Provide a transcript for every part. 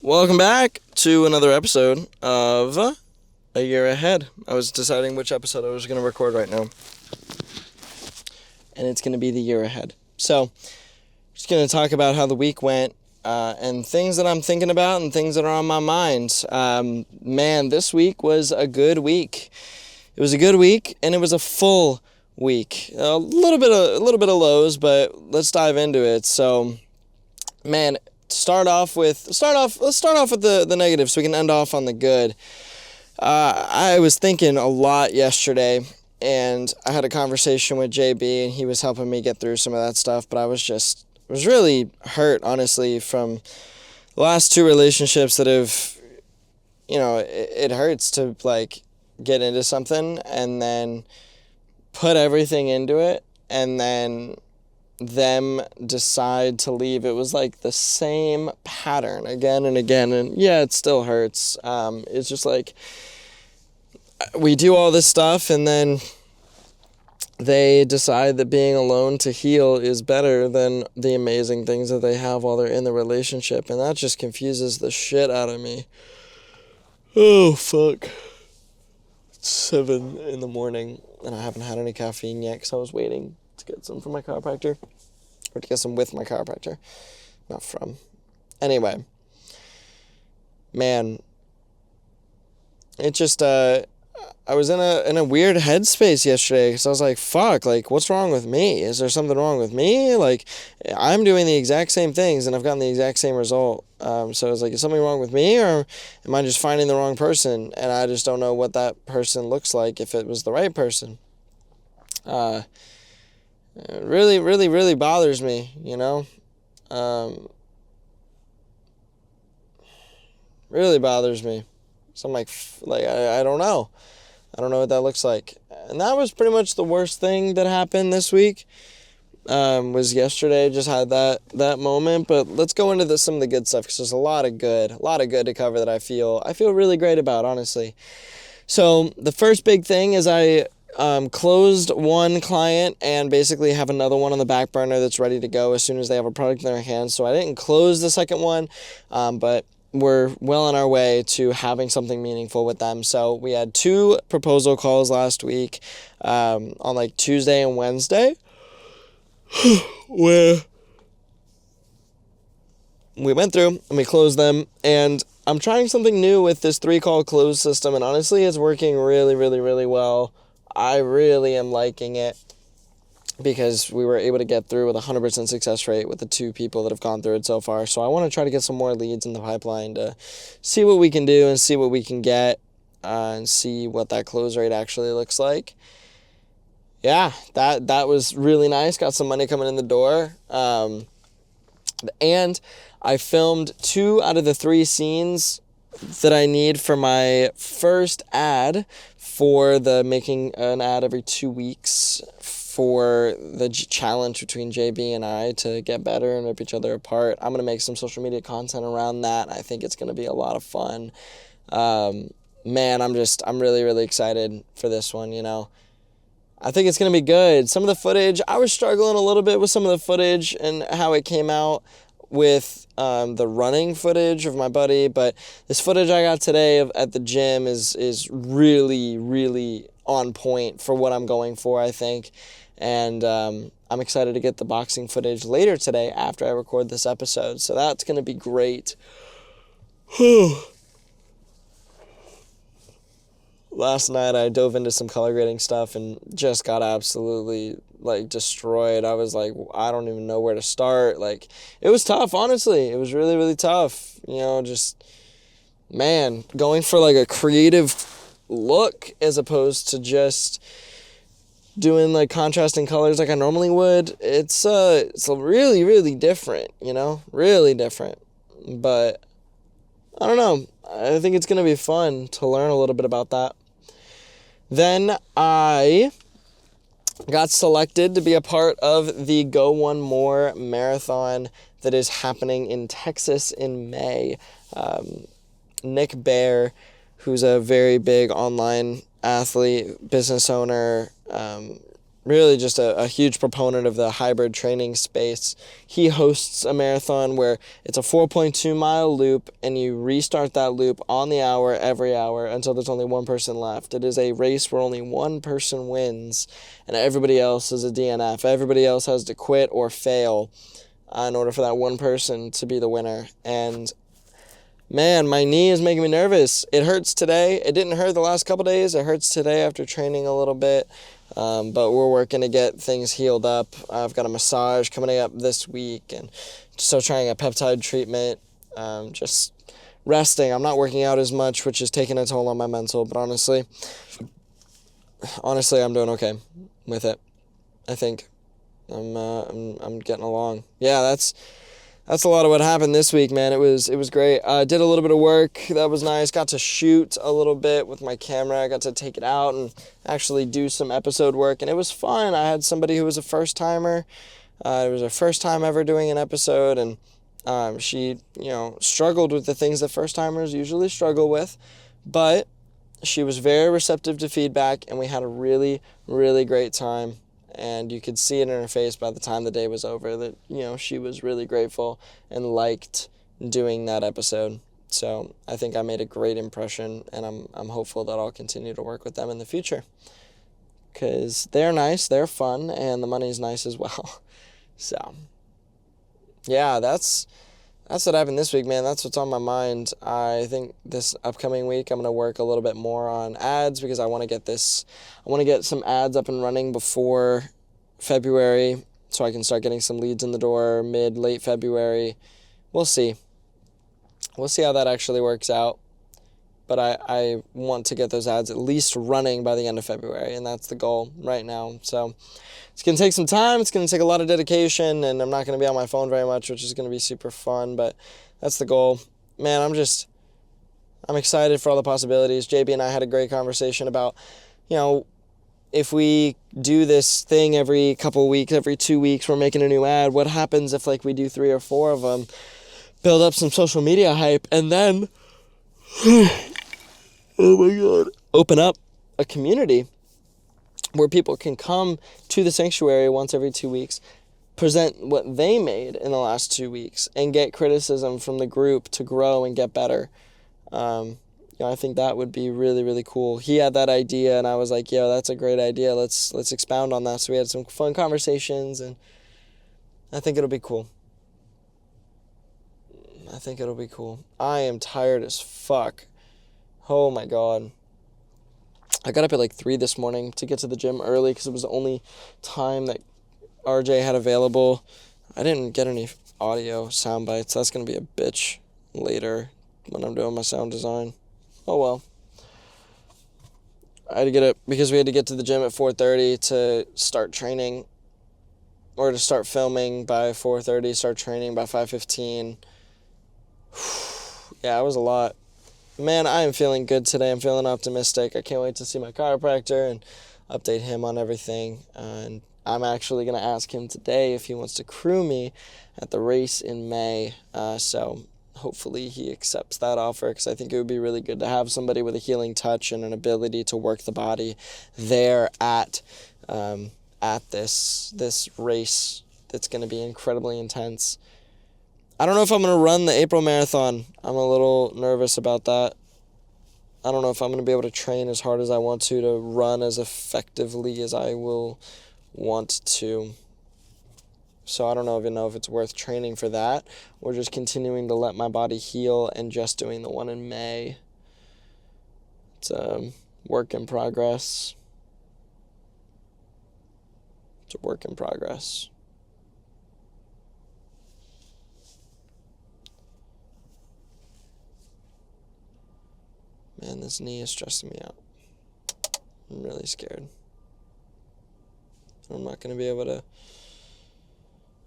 Welcome back to another episode of A Year Ahead. I was deciding which episode I was going to record right now, and it's going to be The Year Ahead. So, just going to talk about how the week went and things that I'm thinking about and things that are on my mind. This week was a good week. It was a good week, and it was a full week. A little bit of lows, but let's dive into it. So, let's start off with the negative so we can end off on the good. I was thinking a lot yesterday, and I had a conversation with JB, and he was helping me get through some of that stuff, but I was really hurt, honestly, from the last two relationships that have, it hurts to, get into something and then put everything into it, and then them decide to leave. It was like the same pattern again and again, and yeah, it still hurts. It's just like we do all this stuff and then they decide that being alone to heal is better than the amazing things that they have while they're in the relationship, and that just confuses the shit out of me. Oh fuck, it's 7 in the morning and I haven't had any caffeine yet because I was waiting to get some from my chiropractor, or to get some with my chiropractor, not from. Anyway, it just, I was in a weird headspace yesterday because I was like, fuck, what's wrong with me? Is there something wrong with me? I'm doing the exact same things and I've gotten the exact same result. So I was like, is something wrong with me, or am I just finding the wrong person? And I just don't know what that person looks like, if it was the right person. It really, really, really bothers me, really bothers me. So I'm I don't know. I don't know what that looks like. And that was pretty much the worst thing that happened this week. Was yesterday. Just had that moment. But let's go into some of the good stuff, because there's a lot of good to cover that I feel really great about, honestly. So the first big thing is I closed one client and basically have another one on the back burner that's ready to go as soon as they have a product in their hands. So I didn't close the second one, but we're well on our way to having something meaningful with them. So we had 2 proposal calls last week, on Tuesday and Wednesday, where we went through and we closed them, and I'm trying something new with this 3-call close system, and honestly it's working really, really, really well. I really am liking it, because we were able to get through with a 100% success rate with the 2 people that have gone through it so far. So I want to try to get some more leads in the pipeline to see what we can do and see what we can get, and see what that close rate actually looks like. Yeah, that was really nice. Got some money coming in the door. And I filmed 2 out of the 3 scenes that I need for my first ad for the making an ad every 2 weeks for the challenge between JB and I to get better and rip each other apart. I'm going to make some social media content around that. I think it's going to be a lot of fun. I'm really, really excited for this one, I think it's going to be good. Some of the footage, I was struggling a little bit with some of the footage and how it came out with the running footage of my buddy, but this footage I got today at the gym is really, really on point for what I'm going for, I think. And I'm excited to get the boxing footage later today after I record this episode, so that's going to be great. Last night I dove into some color grading stuff and just got absolutely destroyed. I was like, I don't even know where to start. It was tough, honestly. It was really, really tough. Going for a creative look as opposed to just doing contrasting colors like I normally would. It's really, really different, really different. But I don't know. I think it's going to be fun to learn a little bit about that. Then I got selected to be a part of the Go One More marathon that is happening in Texas in May. Nick Bear, who's a very big online athlete, business owner, really just a huge proponent of the hybrid training space. He hosts a marathon where it's a 4.2-mile loop, and you restart that loop on the hour every hour until there's only one person left. It is a race where only one person wins, and everybody else is a DNF. Everybody else has to quit or fail in order for that one person to be the winner. And man, my knee is making me nervous. It hurts today. It didn't hurt the last couple days. It hurts today after training a little bit. But we're working to get things healed up. I've got a massage coming up this week, and still trying a peptide treatment. Just resting. I'm not working out as much, which is taking a toll on my mental. But honestly, I'm doing okay with it. I think I'm getting along. Yeah, that's a lot of what happened this week, man. It was great. I did a little bit of work. That was nice. Got to shoot a little bit with my camera. I got to take it out and actually do some episode work, and it was fun. I had somebody who was a first-timer. It was her first time ever doing an episode, and she, struggled with the things that first-timers usually struggle with, but she was very receptive to feedback, and we had a really, really great time. And you could see it in her face by the time the day was over that, she was really grateful and liked doing that episode. So I think I made a great impression, and I'm hopeful that I'll continue to work with them in the future. Because they're nice, they're fun, and the money's nice as well. So, yeah, that's what happened this week, man. That's what's on my mind. I think this upcoming week I'm going to work a little bit more on ads, because I want to get some ads up and running before February so I can start getting some leads in the door late February. We'll see. We'll see how that actually works out. But I want to get those ads at least running by the end of February, and that's the goal right now. So it's going to take some time. It's going to take a lot of dedication, and I'm not going to be on my phone very much, which is going to be super fun, but that's the goal. Man, I'm excited for all the possibilities. JB and I had a great conversation about, if we do this thing every couple weeks, every 2 weeks, we're making a new ad. What happens if we do 3 or 4 of them, build up some social media hype, and then oh my God, open up a community where people can come to the sanctuary once every 2 weeks, present what they made in the last 2 weeks, and get criticism from the group to grow and get better. I think that would be really, really cool. He had that idea, and I was like, yo, that's a great idea. Let's expound on that. So we had some fun conversations, and I think it'll be cool. I am tired as fuck. Oh my God. I got up at 3 this morning to get to the gym early because it was the only time that RJ had available. I didn't get any audio sound bites. That's going to be a bitch later when I'm doing my sound design. Oh well. I had to get up because we had to get to the gym at 4:30 to start training, or to start filming by 4:30, start training by 5:15. Yeah, it was a lot. Man, I am feeling good today. I'm feeling optimistic. I can't wait to see my chiropractor and update him on everything. And I'm actually going to ask him today if he wants to crew me at the race in May. So hopefully he accepts that offer, because I think it would be really good to have somebody with a healing touch and an ability to work the body there at this race that's going to be incredibly intense. I don't know if I'm going to run the April marathon. I'm a little nervous about that. I don't know if I'm going to be able to train as hard as I want to run as effectively as I will want to. So I don't even know if it's worth training for that, or just continuing to let my body heal and just doing the one in May. It's a work in progress. Man, this knee is stressing me out. I'm really scared. I'm not going to be able to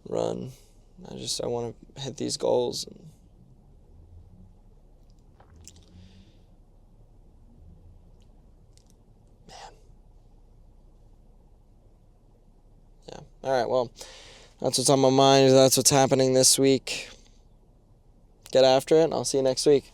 run. I want to hit these goals. Man. Yeah. All right, well, that's what's on my mind. That's what's happening this week. Get after it, and I'll see you next week.